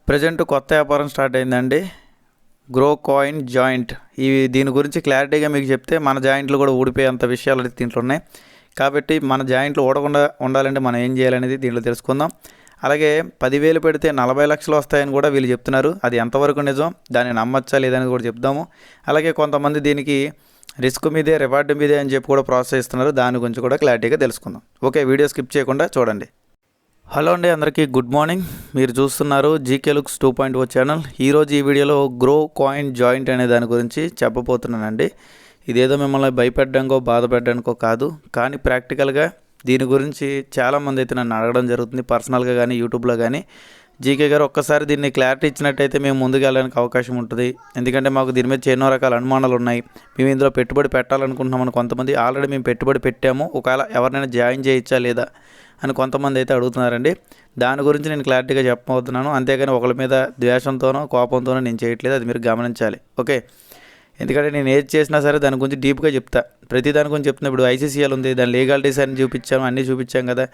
Present కొత్త వ్యాపారం start అయిందండి. Grow coin joint. దీని గురించి క్లారిటీగా మీకు చెప్తే మన జాయింట్లు కూడా ఊడిపోయేంత విషయాలు అయితే దీంట్లో ఉన్నాయి. కాబట్టి మన జాయింట్లు ఊడకుండా ఉండాలంటే మనం ఏం చేయాలనేది దీంట్లో తెలుసుకుందాం. అలాగే 10,000 పెడితే 40 లక్షలు వస్తాయని కూడా వీళ్ళు చెప్తున్నారు. అది ఎంతవరకు నిజం, దాన్ని నమ్మచ్చా లేదని కూడా చెప్దాము. అలాగే కొంతమంది దీనికి రిస్క్ మీదే రివార్డు మీదే అని చెప్పి కూడా ప్రోత్సహిస్తున్నారు. దాని గురించి కూడా క్లారిటీగా తెలుసుకుందాం. ఓకే, వీడియో స్కిప్ చేయకుండా చూడండి. హలో అండి, అందరికీ గుడ్ మార్నింగ్. మీరు చూస్తున్నారు జీకే లుక్స్ 2.0 ఛానల్. ఈరోజు ఈ వీడియోలో గ్రో కాయిన్ జాయింట్ అనే దాని గురించి చెప్పబోతున్నానండి. ఇదేదో మిమ్మల్ని భయపెట్టడానికో బాధపెట్టడానికో కాదు, కానీ ప్రాక్టికల్గా దీని గురించి చాలామంది అయితే నన్ను అడగడం జరుగుతుంది, పర్సనల్గా కానీ యూట్యూబ్లో కానీ. జీకే గారు ఒక్కసారి దీన్ని క్లారిటీ ఇచ్చినట్టయితే మేము ముందుకు వెళ్ళడానికి అవకాశం ఉంటుంది. ఎందుకంటే మాకు దీని మీద ఎన్నో రకాల అనుమానాలు ఉన్నాయి. మేము ఇందులో పెట్టుబడి పెట్టాలనుకుంటున్నామని కొంతమంది ఆల్రెడీ మేము పెట్టుబడి పెట్టాము, ఒకవేళ ఎవరినైనా జాయిన్ చేయొచ్చా లేదా అని కొంతమంది అయితే అడుగుతున్నారండి. దాని గురించి నేను క్లారిటీగా చెప్పబోతున్నాను. అంతేగాని ఒకరి మీద ద్వేషంతోనో కోపంతోనో నేను చేయట్లేదు, అది మీరు గమనించాలి. ఓకే, ఎందుకంటే నేను ఏది చేసినా సరే దాని గురించి డీప్గా చెప్తా. ప్రతి దాని గురించి చెప్తున్నా. ఇప్పుడు ఐసీసీఎల్ ఉంది, దాని లీగాలిటీస్ అని చూపించాము, అన్నీ చూపించాం కదా.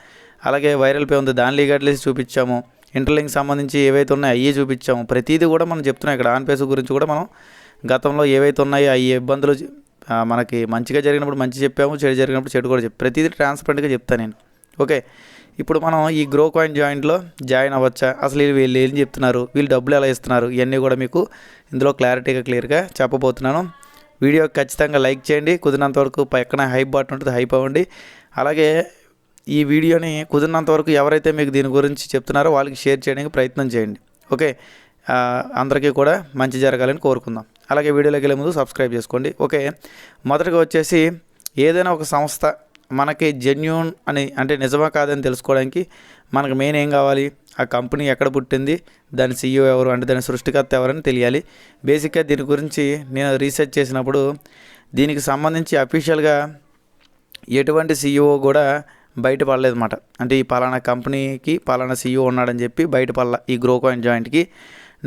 అలాగే వైరల్ పే ఉంది, దాని లీగాలిటీస్ చూపించాము. ఇంటర్లింక్ సంబంధించి ఏవైతే ఉన్నాయో అవి చూపించాము. ప్రతిదీ కూడా మనం చెప్తున్నాం. ఇక్కడ ఆన్ పేస్ గురించి కూడా మనం గతంలో ఏవైతే ఉన్నాయో అవి ఇబ్బందులు మనకి మంచిగా జరిగినప్పుడు మంచి చెప్పాము, చెడు జరిగినప్పుడు చెడు కూడా ప్రతిదీ ట్రాన్స్పరెంట్గా చెప్తాను నేను. ఓకే, ఇప్పుడు మనం ఈ గ్రో కాయిన్ జాయింట్లో జాయిన్ అవ్వచ్చా, అసలు వీళ్ళు ఏం చెప్తున్నారు, వీళ్ళు డబ్బులు ఎలా ఇస్తున్నారు, ఇవన్నీ కూడా మీకు ఇందులో క్లారిటీగా క్లియర్గా చెప్పబోతున్నాను. వీడియో ఖచ్చితంగా లైక్ చేయండి. కుదిరినంత వరకు పక్కన హైప్ బటన్ ఉంటుంది, హైప్ అవ్వండి. అలాగే ఈ వీడియోని కుదిరినంత వరకు ఎవరైతే మీకు దీని గురించి చెప్తున్నారో వాళ్ళకి షేర్ చేయడానికి ప్రయత్నం చేయండి. ఓకే, అందరికీ కూడా మంచి జరగాలని కోరుకుందాం. అలాగే వీడియోలోకి వెళ్ళే ముందు సబ్స్క్రైబ్ చేసుకోండి. ఓకే, మొదటగా వచ్చేసి ఏదైనా ఒక సంస్థ మనకి జెన్యూన్ అని అంటే నిజమా కాదని తెలుసుకోవడానికి మనకు మెయిన్ ఏం కావాలి, ఆ కంపెనీ ఎక్కడ పుట్టింది, దాని సీఈఓ ఎవరు, అంటే దాని సృష్టికర్త ఎవరని తెలియాలి. బేసిక్గా దీని గురించి నేను రీసెర్చ్ చేసినప్పుడు దీనికి సంబంధించి అఫీషియల్గా ఎటువంటి సీఈఓ కూడా బయటపడలేదు అన్నమాట. అంటే ఈ పలానా కంపెనీకి పలానా సీఈఓ ఉన్నాడని చెప్పి బయటపడాల ఈ గ్రో కాయిన్ జాయింట్కి.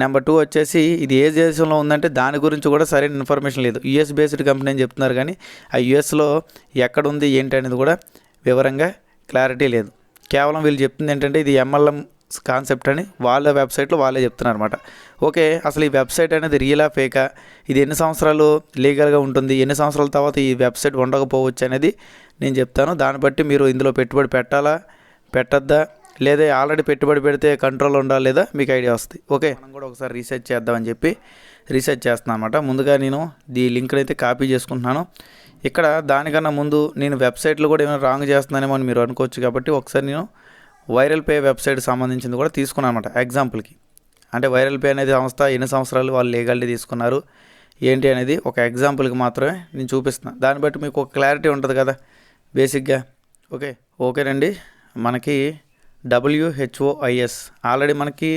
నెంబర్ 2 వచ్చేసి ఇది ఏ దేశంలో ఉందంటే దాని గురించి కూడా సరైన ఇన్ఫర్మేషన్ లేదు. యూఎస్ బేస్డ్ కంపెనీ అని చెప్తున్నారు, కానీ ఆ యూఎస్లో ఎక్కడ ఉంది ఏంటి అనేది కూడా వివరంగా క్లారిటీ లేదు. కేవలం వీళ్ళు చెప్తుంది ఏంటంటే ఇది ఎంఎల్ఎం కాన్సెప్ట్ అని వాళ్ళ వెబ్సైట్లో వాళ్ళే చెప్తున్నారు అనమాట. ఓకే, అసలు ఈ వెబ్సైట్ అనేది రియలా ఫేకా, ఇది ఎన్ని సంవత్సరాలు లీగల్గా ఉంటుంది, ఎన్ని సంవత్సరాల తర్వాత ఈ వెబ్సైట్ ఉండకపోవచ్చు అనేది నేను చెప్తాను. దాన్ని బట్టి మీరు ఇందులో పెట్టుబడి పెట్టాలా పెట్టద్దా, లేదా ఆల్రెడీ పెట్టుబడి పెడితే కంట్రోల్ ఉండాలి లేదా మీకు ఐడియా వస్తుంది. ఓకే, మనం కూడా ఒకసారి రీసెర్చ్ చేద్దామని చెప్పి రీసెర్చ్ చేస్తున్నాను అనమాట. ముందుగా నేను ఈ లింక్ని అయితే కాపీ చేసుకుంటున్నాను. ఇక్కడ దానికన్నా ముందు నేను వెబ్సైట్లో కూడా ఏమైనా రాంగ్ చేస్తున్నానేమో అని మీరు అనుకోవచ్చు. కాబట్టి ఒకసారి నేను వైరల్ పే వెబ్సైట్ సంబంధించింది కూడా తీసుకున్నాను అనమాట ఎగ్జాంపుల్కి. అంటే వైరల్ పే అనేది సంస్థ ఎన్ని సంవత్సరాలు వాళ్ళు లీగాలిటీ తీసుకున్నారు ఏంటి అనేది ఒక ఎగ్జాంపుల్కి మాత్రమే నేను చూపిస్తున్నాను. దాన్ని బట్టి మీకు ఒక క్లారిటీ ఉంటుంది కదా బేసిక్గా. ఓకేనండి, మనకి WHOIS ఆల్రెడీ మనకి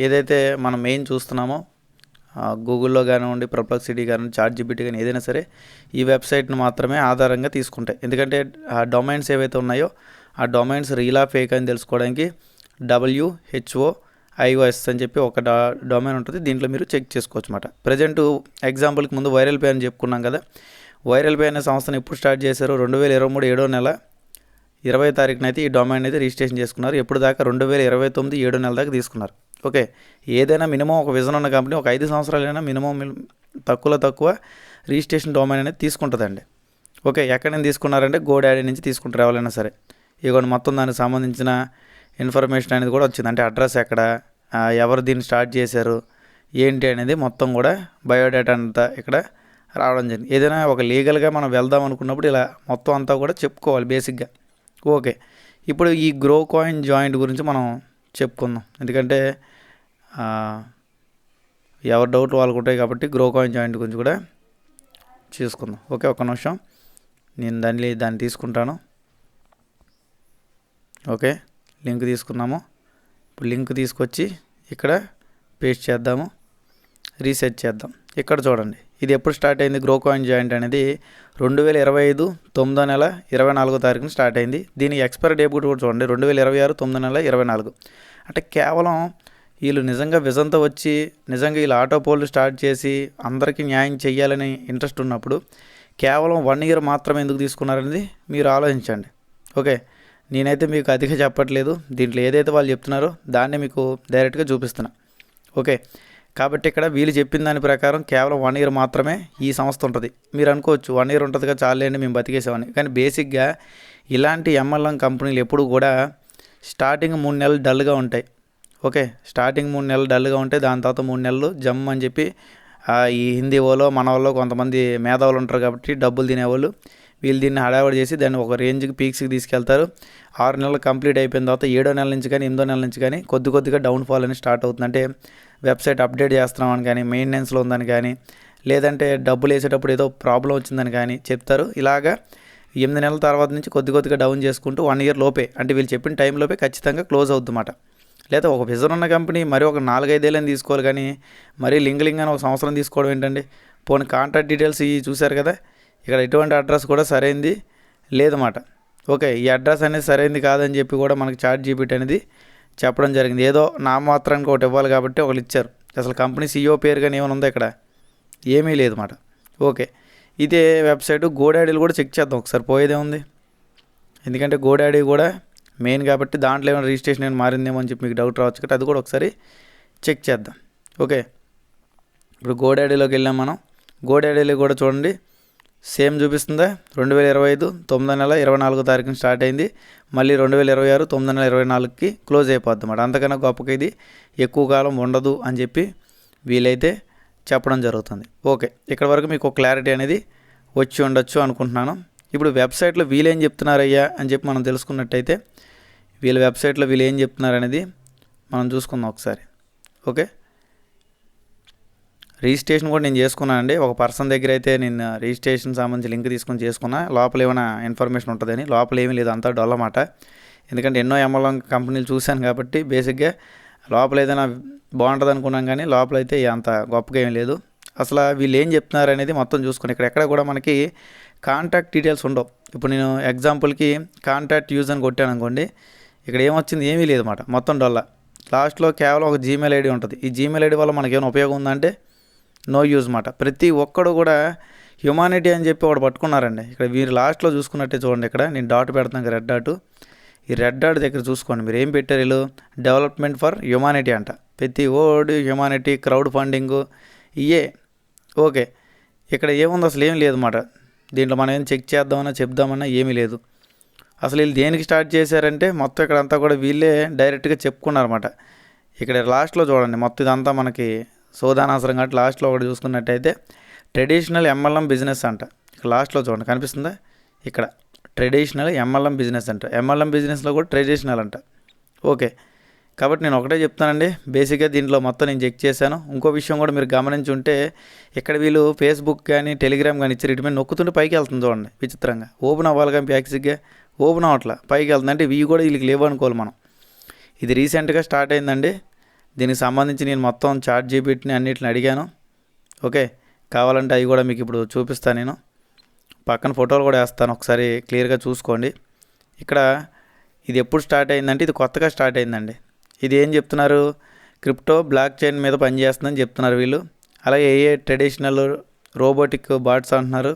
ఏదైతే మనం మెయిన్ చూస్తున్నామో గూగుల్లో కానివ్వండి, పర్ప్లెక్సిటీ కానివ్వండి, ChatGPT కానీ ఏదైనా సరే ఈ వెబ్సైట్ను మాత్రమే ఆధారంగా తీసుకుంటాయి. ఎందుకంటే ఆ డొమైన్స్ ఏవైతే ఉన్నాయో ఆ డొమైన్స్ రియలా ఫేక్ అని తెలుసుకోవడానికి WHOIS అని చెప్పి ఒక డొమైన్ ఉంటుంది. దీంట్లో మీరు చెక్ చేసుకోవచ్చు అన్నమాట. ప్రజెంట్ ఎగ్జాంపుల్కి ముందు వైరల్ పే అని చెప్పుకున్నాం కదా. వైరల్ పే అనే సంస్థను ఎప్పుడు స్టార్ట్ చేశారు, 2023 7వ నెల 20వ తారీఖున అయితే ఈ డొమైన్ అయితే రిజిస్ట్రేషన్ చేసుకున్నారు. ఎప్పుడు దాకా 2029 7వ నెల దాకా తీసుకున్నారు. ఓకే, ఏదైనా మినిమం ఒక విజన్ ఉన్న కంపెనీ ఒక 5 సంవత్సరాలైనా మినిమం తక్కువ రిజిస్ట్రేషన్ డొమైన్ అనేది తీసుకుంటుందండి. ఓకే, ఎక్కడి నుంచి తీసుకున్నారంటే గోడాడీ నుంచి తీసుకుంటారు ఎవరైనా సరే. ఇదిగోండి మొత్తం దానికి సంబంధించిన ఇన్ఫర్మేషన్ అనేది కూడా వచ్చింది. అంటే అడ్రస్ ఎక్కడ, ఎవరు దీన్ని స్టార్ట్ చేశారు ఏంటి అనేది మొత్తం కూడా బయోడేటా అంతా ఇక్కడ రావడం జరిగింది. ఏదైనా ఒక లీగల్గా మనం వెళ్దాం అనుకున్నప్పుడు ఇలా మొత్తం అంతా కూడా చెప్పుకోవాలి బేసిక్గా. ఓకే, ఇప్పుడు ఈ గ్రో కాయిన్ జాయింట్ గురించి మనం చెప్పుకుందాం. ఎందుకంటే ఎవరి డౌట్లు వాళ్ళకు ఉంటాయి కాబట్టి గ్రో కాయిన్ జాయింట్ గురించి కూడా చూసుకుందాం. ఓకే, ఒక్క నిమిషం నేను దాన్ని తీసుకుంటాను. ఓకే, లింక్ తీసుకున్నాము. ఇప్పుడు లింక్ తీసుకొచ్చి ఇక్కడ పేస్ట్ చేద్దాము, రీసెర్చ్ చేద్దాం. ఇక్కడ చూడండి, ఇది ఎప్పుడు స్టార్ట్ అయింది గ్రో కాయిన్ జాయింట్ అనేది 2025 9వ నెల 24వ తారీఖున స్టార్ట్ అయింది. దీని ఎక్స్పైరీ డేట్ కూడా చూడండి 2026 9వ నెల 24. అంటే కేవలం వీళ్ళు నిజంగా విజన్తో వచ్చి నిజంగా వీళ్ళు ఆటో పోల్లు స్టార్ట్ చేసి అందరికీ న్యాయం చేయాలని ఇంట్రెస్ట్ ఉన్నప్పుడు కేవలం 1 ఇయర్ మాత్రమే ఎందుకు తీసుకున్నారనేది మీరు ఆలోచించండి. ఓకే, నేనైతే మీకు అధిక చెప్పట్లేదు. దీంట్లో ఏదైతే వాళ్ళు చెప్తున్నారో దాన్ని మీకు డైరెక్ట్గా చూపిస్తున్నా. ఓకే, కాబట్టి ఇక్కడ వీళ్ళు చెప్పిన దాని ప్రకారం కేవలం 1 ఇయర్ మాత్రమే ఈ సంస్థ ఉంటుంది. మీరు అనుకోవచ్చు 1 ఇయర్ ఉంటుందిగా చాలండి మేము బతికేసామని. కానీ బేసిక్గా ఇలాంటి ఎంఎల్ఎం కంపెనీలు ఎప్పుడు కూడా స్టార్టింగ్ 3 నెలలు డల్గా ఉంటాయి. ఓకే, స్టార్టింగ్ 3 నెలలు డల్గా ఉంటాయి. దాని తర్వాత 3 నెలలు జమ్ అని చెప్పి ఈ హిందీ వాళ్ళు మన వాళ్ళు కొంతమంది మేధావులు ఉంటారు కాబట్టి డబ్బులు తినేవాళ్ళు వీళ్ళు దీన్ని హడావిడి చేసి దాన్ని ఒక రేంజ్కి పీక్స్కి తీసుకెళ్తారు. 6 నెలలు కంప్లీట్ అయిపోయిన తర్వాత 7వ నెల నుంచి కానీ 8వ నెల నుంచి కానీ కొద్దిగా డౌన్ఫాల్ అని స్టార్ట్ అవుతుంది. అంటే వెబ్సైట్ అప్డేట్ చేస్తున్నామని కానీ మెయింటెనెన్స్లో ఉందని కానీ లేదంటే డబ్బులు వేసేటప్పుడు ఏదో ప్రాబ్లం వచ్చిందని కానీ చెప్తారు. ఇలాగా 8 నెలల తర్వాత నుంచి కొద్దిగా డౌన్ చేసుకుంటూ 1 ఇయర్ లోపే అంటే వీళ్ళు చెప్పిన టైం లోపే ఖచ్చితంగా క్లోజ్ అవుతుందన్నమాట. లేదా ఒక విజన్ ఉన్న కంపెనీ మరి ఒక 4-5 ఏళ్ళని తీసుకోవాలి కానీ మరీ లింక్ అని ఒక సంవత్సరం తీసుకోవడం ఏంటండి. పోనీ కాంటాక్ట్ డీటెయిల్స్ ఇవి చూశారు కదా, ఇక్కడ ఎటువంటి అడ్రస్ కూడా సరైంది లేదన్నమాట. ఓకే, ఈ అడ్రస్ అనేది సరైంది కాదని చెప్పి కూడా మనకి ChatGPT అనేది చెప్పడం జరిగింది. ఏదో నామమాత్రానికి ఒకటి ఇవ్వాలి కాబట్టి ఒకళ్ళు ఇచ్చారు. అసలు కంపెనీ CEO పేరు కానీ ఏమైనా ఉందా ఇక్కడ? ఏమీ లేదన్నమాట. ఓకే, ఇదే వెబ్సైట్ గోడాడీలు కూడా చెక్ చేద్దాం ఒకసారి, పోయేదే ఉంది. ఎందుకంటే గోడాడీ కూడా మెయిన్ కాబట్టి దాంట్లో ఏమైనా రిజిస్ట్రేషన్ ఏమైనా మారిందేమో అని చెప్పి మీకు డౌట్ రావచ్చు కాబట్టి అది కూడా ఒకసారి చెక్ చేద్దాం. ఓకే, ఇప్పుడు గోడాడీలోకి వెళ్ళాం మనం. గోడాడీలో కూడా చూడండి సేమ్ చూపిస్తుందా, 2025 9వ నెల 24వ తారీఖున స్టార్ట్ అయింది. మళ్ళీ 2026 9వ నెల 24కి క్లోజ్ అయిపోద్ది అన్నమాట. అంతకన్నా గొప్పగా ఇది ఎక్కువ కాలం ఉండదు అని చెప్పి వీలైతే చెప్పడం జరుగుతుంది. ఓకే, ఇక్కడ వరకు మీకు ఒక క్లారిటీ అనేది వచ్చి ఉండొచ్చు అనుకుంటున్నాను. ఇప్పుడు వెబ్సైట్లో వీళ్ళేం చెప్తున్నారయ్యా అని చెప్పి మనం తెలుసుకున్నట్టయితే వీళ్ళ వెబ్సైట్లో వీళ్ళు ఏం చెప్తున్నారు అనేది మనం చూసుకుందాం ఒకసారి. ఓకే, రిజిస్ట్రేషన్ కూడా నేను చేసుకున్నానండి. ఒక పర్సన్ దగ్గర అయితే నేను రిజిస్ట్రేషన్ సంబంధించి లింక్ తీసుకొని చేసుకున్నా. లోపల ఏమైనా ఇన్ఫర్మేషన్ ఉంటుందని, లోపల ఏమీ లేదు, అంతా డొల్లమాట. ఎందుకంటే ఎన్నో ఎంఎల్ఎం కంపెనీలు చూశాను కాబట్టి బేసిక్గా లోపల ఏదైనా బాగుంటుంది అనుకున్నాం కానీ లోపల అయితే అంత గొప్పగా ఏం లేదు. అసలు వీళ్ళు ఏం చెప్తున్నారు అనేది మొత్తం చూసుకుని ఇక్కడ ఎక్కడ కూడా మనకి కాంటాక్ట్ డీటెయిల్స్ ఉండవు. ఇప్పుడు నేను ఎగ్జాంపుల్కి కాంటాక్ట్ యూజ్ అని కొట్టాను అనుకోండి, ఇక్కడ ఏమొచ్చింది ఏమీ లేదు అన్నమాట, మొత్తం డొల్ల. లాస్ట్లో కేవలం ఒక జీమెయిల్ ఐడి ఉంటుంది. ఈ జీమెయిల్ ఐడి వల్ల మనకి ఏమైనా ఉపయోగం ఉందంటే నో యూజ్ మాట. ప్రతి ఒక్కడు కూడా హ్యుమానిటీ అని చెప్పి ఒకటి పట్టుకున్నారండి. ఇక్కడ మీరు లాస్ట్లో చూసుకున్నట్టే చూడండి, ఇక్కడ నేను డాట్ పెడతాను, రెడ్ డాట్. ఈ రెడ్ డాట్ దగ్గర చూసుకోండి మీరు ఏం పెట్టారు, వీళ్ళు డెవలప్మెంట్ ఫర్ హ్యుమానిటీ అంట. ప్రతి ఓడి హ్యుమానిటీ, క్రౌడ్ ఫండింగు ఇయే. ఓకే, ఇక్కడ ఏముంది అసలు ఏం లేదన్నమాట. దీంట్లో మనం ఏం చెక్ చేద్దామన్నా చెప్దామన్నా ఏమీ లేదు. అసలు వీళ్ళు దేనికి స్టార్ట్ చేశారంటే మొత్తం ఇక్కడంతా కూడా వీళ్ళే డైరెక్ట్గా చెప్పుకున్నారన్నమాట. ఇక్కడ లాస్ట్లో చూడండి మొత్తం ఇదంతా మనకి సోదానాసరం కాబట్టి లాస్ట్లో ఒకటి చూసుకున్నట్టయితే ట్రెడిషనల్ ఎంఎల్ఎం బిజినెస్ అంట. ఇక్కడ లాస్ట్లో చూడండి కనిపిస్తుందా, ఇక్కడ ట్రెడిషనల్ ఎంఎల్ఎం బిజినెస్ అంట. ఎంఎల్ఎం బిజినెస్లో కూడా ట్రెడిషనల్ అంట. ఓకే, కాబట్టి నేను ఒకటే చెప్తానండి, బేసిక్గా దీంట్లో మొత్తం నేను చెక్ చేశాను. ఇంకో విషయం కూడా మీరు గమనించి ఉంటే ఇక్కడ వీళ్ళు ఫేస్బుక్ కానీ టెలిగ్రామ్ కానీ ఇచ్చి ఇటు మీద నొక్కుతుంటే పైకి వెళ్తుంది చూడండి, విచిత్రంగా ఓపెన్ అవ్వాలి కానీ ప్యాక్సిగ్గా ఓపెన్ అవ్వట్లా, పైకి వెళ్తుంది. అంటే ఇవి కూడా వీళ్ళకి లేవు అనుకోవాలి మనం. ఇది రీసెంట్గా స్టార్ట్ అయిందండి. దీనికి సంబంధించి నేను మొత్తం ChatGPTని అన్నిటిని అడిగాను. ఓకే, కావాలంటే అవి కూడా మీకు ఇప్పుడు చూపిస్తాను. నేను పక్కన ఫోటోలు కూడా వేస్తాను, ఒకసారి క్లియర్గా చూసుకోండి. ఇక్కడ ఇది ఎప్పుడు స్టార్ట్ అయిందంటే ఇది కొత్తగా స్టార్ట్ అయిందండి. ఇది ఏం చెప్తున్నారు, క్రిప్టో బ్లాక్ చైన్ మీద పనిచేస్తుందని చెప్తున్నారు వీళ్ళు. అలాగే ట్రెడిషనల్ రోబోటిక్ బాట్స్ అంటున్నారు.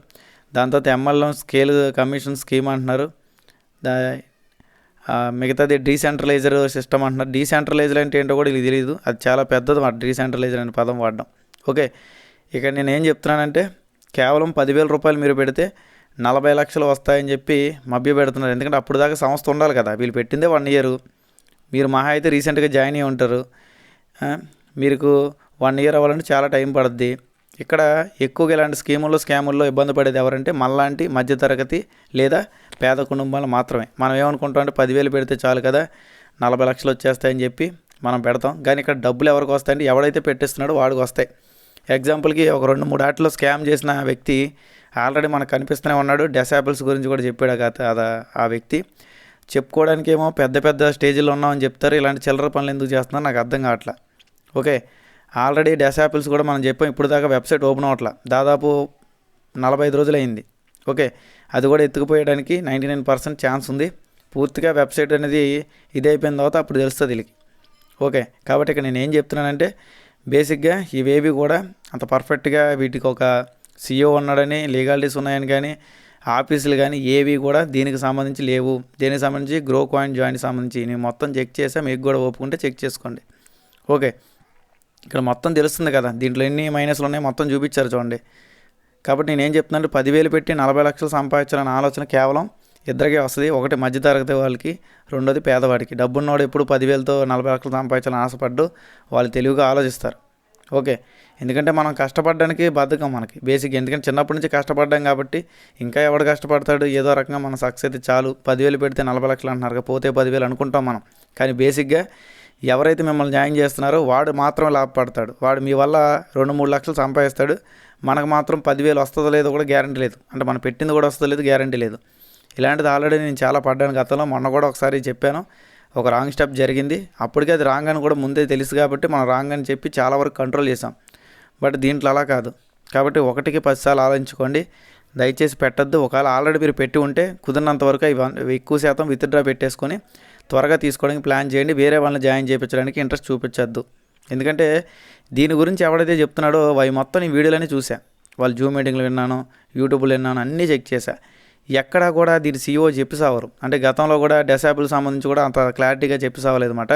దాని తర్వాత ఎంఎల్ఎం స్కేల్ కమిషన్ స్కీమ్ అంటున్నారు. మిగతాది డీసెంట్రలైజర్ సిస్టమ్ అంటున్నారు. డీసెంట్రలైజర్ అంటే ఏంటో కూడా ఇది తెలియదు, అది చాలా పెద్దది మాట డీసెంట్రలైజర్ అనే పదం వాడడం. ఓకే, ఇక్కడ నేను ఏం చెప్తున్నానంటే కేవలం 10,000 రూపాయలు మీరు పెడితే 40 లక్షలు వస్తాయని చెప్పి మభ్య పెడుతున్నారు. ఎందుకంటే అప్పుడు దాకా సంస్థ ఉండాలి కదా, వీళ్ళు పెట్టిందే 1 ఇయర్. మీరు మహా అయితే రీసెంట్గా జాయిన్ అయ్యి ఉంటారు, మీకు 1 ఇయర్ అవ్వాలంటే చాలా టైం పడుద్ది. ఇక్కడ ఎక్కువగా ఇలాంటి స్కాముల్లో ఇబ్బంది పడేది ఎవరంటే మనలాంటి మధ్యతరగతి లేదా పేద కుటుంబాలు మాత్రమే. మనం ఏమనుకుంటాం అంటే 10,000 పెడితే చాలు కదా 40 లక్షలు వచ్చేస్తాయని చెప్పి మనం పెడతాం. కానీ ఇక్కడ డబ్బులు ఎవరికి వస్తాయంటే ఎవడైతే పెట్టిస్తున్నాడో వాడికి వస్తాయి. ఎగ్జాంపుల్కి ఒక 2-3 ఆటల్లో స్కామ్ చేసిన వ్యక్తి ఆల్రెడీ మనకు కనిపిస్తూనే ఉన్నాడు. డెసాపిల్స్ గురించి కూడా చెప్పాడు కదా ఆ వ్యక్తి. చెప్పుకోవడానికి ఏమో పెద్ద స్టేజ్లో ఉన్నామని చెప్తారు, ఇలాంటి చిల్లర పనులు ఎందుకు చేస్తున్నారు నాకు అర్థం కావట్లా. ఓకే, ఆల్రెడీ డెసాపిల్స్ కూడా మనం చెప్పాం, ఇప్పుడు దాకా వెబ్సైట్ ఓపెన్ అవ్వట్లా, దాదాపు 45 రోజులు అయింది. ఓకే, అది కూడా ఎత్తుకుపోయడానికి 99% ఛాన్స్ ఉంది. పూర్తిగా వెబ్సైట్ అనేది ఇది అయిపోయిన తర్వాత అప్పుడు తెలుస్తుంది వీళ్ళకి. ఓకే, కాబట్టి ఇక్కడ నేను ఏం చెప్తున్నానంటే బేసిక్గా ఇవేవి కూడా అంత పర్ఫెక్ట్గా వీటికి ఒక CEO ఉన్నాడని లీగాలిటీస్ ఉన్నాయని కానీ ఆఫీసులు కానీ ఏవి కూడా దీనికి సంబంధించి లేవు. దీనికి సంబంధించి GrowCoin జాయిన్కి సంబంధించి నేను మొత్తం చెక్ చేసా, మీకు కూడా ఒప్పుకుంటే చెక్ చేసుకోండి. ఓకే, ఇక్కడ మొత్తం తెలుస్తుంది కదా, దీంట్లో ఎన్ని మైనస్లు ఉన్నాయి మొత్తం చూపించారు చూడండి. కాబట్టి నేనేం చెప్తున్నాను, 10,000 పెట్టి 40 లక్షలు సంపాదించాలనే ఆలోచన కేవలం ఇద్దరికే వస్తుంది. ఒకటి మధ్యతరగతి వాళ్ళకి, రెండోది పేదవాడికి. డబ్బున్నోడు ఎప్పుడు 10,000తో 40 లక్షలు సంపాదించాలని ఆశపడ్డు వాళ్ళు తెలివిగా ఆలోచిస్తారు. ఓకే, ఎందుకంటే మనం కష్టపడడానికి బద్ధకం మనకి బేసిక్. ఎందుకంటే చిన్నప్పటి నుంచి కష్టపడ్డాం కాబట్టి ఇంకా ఎవడు కష్టపడతాడు, ఏదో రకంగా మన సక్సెస్ అయితే చాలు. 10,000 పెడితే 40 లక్షలు అంటున్నారు, పోతే 10,000 అనుకుంటాం మనం. కానీ బేసిక్గా ఎవరైతే మిమ్మల్ని జాయిన్ చేస్తున్నారో వాడు మాత్రం లాభపడతాడు. వాడు మీ వల్ల 2-3 లక్షలు సంపాదిస్తాడు, మనకు మాత్రం 10,000 వస్తుందో లేదో కూడా గ్యారంటీ లేదు. అంటే మనం పెట్టింది కూడా వస్తుందో లేదు గ్యారంటీ లేదు. ఇలాంటిది ఆల్రెడీ నేను చాలా పడ్డాను గతంలో. మొన్న కూడా ఒకసారి చెప్పాను, ఒక రాంగ్ స్టెప్ జరిగింది. అప్పటికే అది రాంగ్ అని కూడా ముందే తెలుసు కాబట్టి మనం రాంగ్ అని చెప్పి చాలా వరకు కంట్రోల్ చేసాం. బట్ దీంట్లో అలా కాదు. కాబట్టి 1కి 10 సార్లు ఆలోచించుకోండి, దయచేసి పెట్టద్దు. ఒకవేళ ఆల్రెడీ మీరు పెట్టి ఉంటే కుదిరినంత వరకు ఎక్కువ శాతం విత్డ్రా పెట్టేసుకొని త్వరగా తీసుకోవడానికి ప్లాన్ చేయండి. వేరే వాళ్ళని జాయిన్ చేయించడానికి ఇంట్రెస్ట్ చూపించద్దు. ఎందుకంటే దీని గురించి ఎవడైతే చెప్తున్నాడో అవి మొత్తం ఈ వీడియోలోనే చూసా. వాళ్ళు జూమ్ మీటింగ్లు విన్నాను, యూట్యూబ్లో విన్నాను, అన్నీ చెక్ చేశా. ఎక్కడా కూడా దీని CEO చెప్పిసావరు. అంటే గతంలో కూడా డిసేబుల్ సంబంధించి కూడా అంత క్లారిటీగా చెప్పిసావలేదు అనమాట.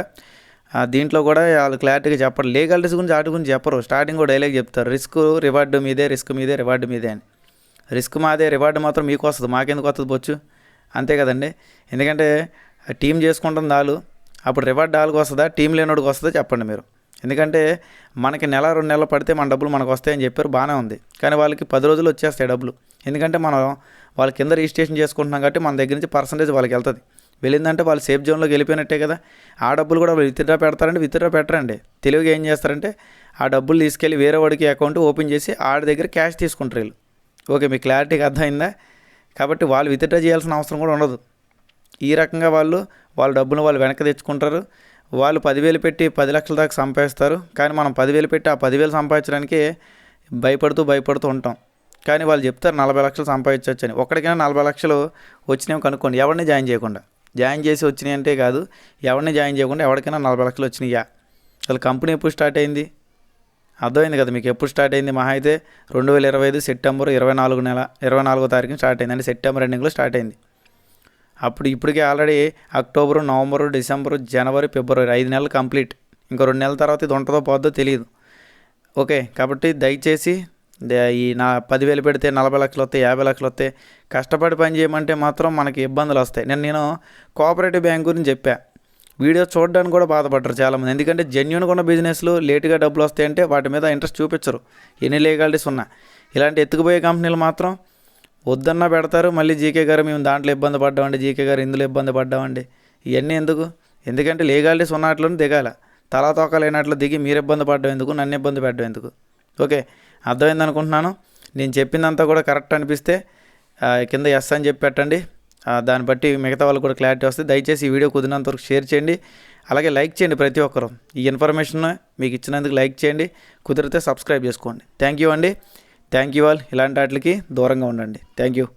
దీంట్లో కూడా వాళ్ళు క్లారిటీగా చెప్పరు. లీగాలిటీస్ గురించి వాటి గురించి చెప్పరు. స్టార్టింగ్ కూడా డైలాగ్ చెప్తారు, రిస్క్ రివార్డు మీదే, రిస్క్ మీదే, రివార్డు మీదే అని. రిస్క్ మాదే, రివార్డు మాత్రం మీకు వస్తుంది, మాకెందుకు వస్తుంది బొచ్చు? అంతే కదండి. ఎందుకంటే టీం చేసుకుంటుంది వాళ్ళు, అప్పుడు రివార్డ్ వాళ్ళకి వస్తుందా, టీం లేనోడికి వస్తుందా చెప్పండి మీరు. ఎందుకంటే మనకి 1-2 నెలలు పడితే మన డబ్బులు మనకు వస్తాయని చెప్పారు, బాగానే ఉంది. కానీ వాళ్ళకి 10 రోజులు వచ్చేస్తాయి డబ్బులు. ఎందుకంటే మనం వాళ్ళ కింద రిజిస్ట్రేషన్ చేసుకుంటున్నాం కాబట్టి మన దగ్గర నుంచి పర్సంటేజ్ వాళ్ళకి వెళ్తుంది. వెళ్ళిందంటే వాళ్ళు సేఫ్ జోన్లోకి వెళ్ళిపోయినట్టే కదా. ఆ డబ్బులు కూడా వాళ్ళు విత్డ్రా పెడతారంటే విత్డ్రా పెట్టరండి. తెలివిగా ఏం చేస్తారంటే ఆ డబ్బులు తీసుకెళ్ళి వేరే వాడికి అకౌంట్ ఓపెన్ చేసి ఆడి దగ్గర క్యాష్ తీసుకుంటారు వీళ్ళు. ఓకే, మీకు క్లారిటీగా అర్థమైందా? కాబట్టి వాళ్ళు విత్డ్రా చేయాల్సిన అవసరం కూడా ఉండదు. ఈ రకంగా వాళ్ళ డబ్బులు వాళ్ళు వెనక్కి తెచ్చుకుంటారు. వాళ్ళు 10,000 పెట్టి 10 లక్షల దాకా సంపాదిస్తారు. కానీ మనం 10,000 పెట్టి ఆ 10,000 సంపాదించడానికి భయపడుతూ ఉంటాం. కానీ వాళ్ళు చెప్తారు 40 లక్షలు సంపాదించవచ్చు అని. ఒక్కడికైనా 40 లక్షలు వచ్చినాయి కనుక్కోండి, ఎవరిని జాయిన్ చేయకుండా. జాయిన్ చేసి వచ్చినాయి అంటే కాదు, ఎవరిని జాయిన్ చేయకుండా ఎవరికైనా 40 లక్షలు వచ్చినాయా? అసలు కంపెనీ ఎప్పుడు స్టార్ట్ అయింది? అర్థమైంది కదా మీకు ఎప్పుడు స్టార్ట్ అయింది? మహా అయితే 2025 సెప్టెంబర్ 24వ తారీఖున స్టార్ట్ అయింది. అంటే సెప్టెంబర్ ఎండింగ్లో స్టార్ట్ అయింది. ఇప్పటికే ఆల్రెడీ అక్టోబరు, నవంబరు, డిసెంబరు, జనవరి, ఫిబ్రవరి 5 నెలలు కంప్లీట్. ఇంకో 2 నెలల తర్వాత ఇది ఉంటుందో పోద్దో తెలియదు. ఓకే, కాబట్టి దయచేసి ఈ 10,000 పెడితే 40 లక్షలు వస్తాయి, 50 లక్షలు వస్తాయి, కష్టపడి పని చేయమంటే మాత్రం మనకి ఇబ్బందులు వస్తాయి. నేను కోఆపరేటివ్ బ్యాంక్ గురించి చెప్పా. వీడియో చూడడానికి కూడా బాధపడ్డారు చాలామంది. ఎందుకంటే జెన్యూన్గా ఉన్న బిజినెస్లు లేటుగా డబ్బులు వస్తాయంటే వాటి మీద ఇంట్రెస్ట్ చూపించరు, ఎన్ని లీగాలిటీస్ ఉన్నా. ఇలాంటి ఎత్తుకుపోయే కంపెనీలు మాత్రం వద్దన్నా పెడతారు. మళ్ళీ జీకే గారు మేము దాంట్లో ఇబ్బంది పడ్డామండి, జీకే గారు ఇందులో ఇబ్బంది పడ్డామండి. ఇవన్నీ ఎందుకు? ఎందుకంటే లీగాలిటీస్ ఉన్నట్లను దిగాల, తలా తోకలేనట్లు దిగి మీరు ఇబ్బంది పడ్డం ఎందుకు, నన్ను ఇబ్బంది పెట్టడం ఎందుకు? ఓకే, అర్థమైంది అనుకుంటున్నాను. నేను చెప్పిందంతా కూడా కరెక్ట్ అనిపిస్తే కింద ఎస్ అని చెప్పి పెట్టండి. దాన్ని బట్టి మిగతా వాళ్ళకి కూడా క్లారిటీ వస్తుంది. దయచేసి ఈ వీడియో కుదిరినంత వరకు షేర్ చేయండి, అలాగే లైక్ చేయండి. ప్రతి ఒక్కరు ఈ ఇన్ఫర్మేషన్ మీకు ఇచ్చినందుకు లైక్ చేయండి, కుదిరితే సబ్స్క్రైబ్ చేసుకోండి. థ్యాంక్ యూ అండి. Thank you all. ఇలాంటి వాటికి దూరంగా ఉండండి. Thank you.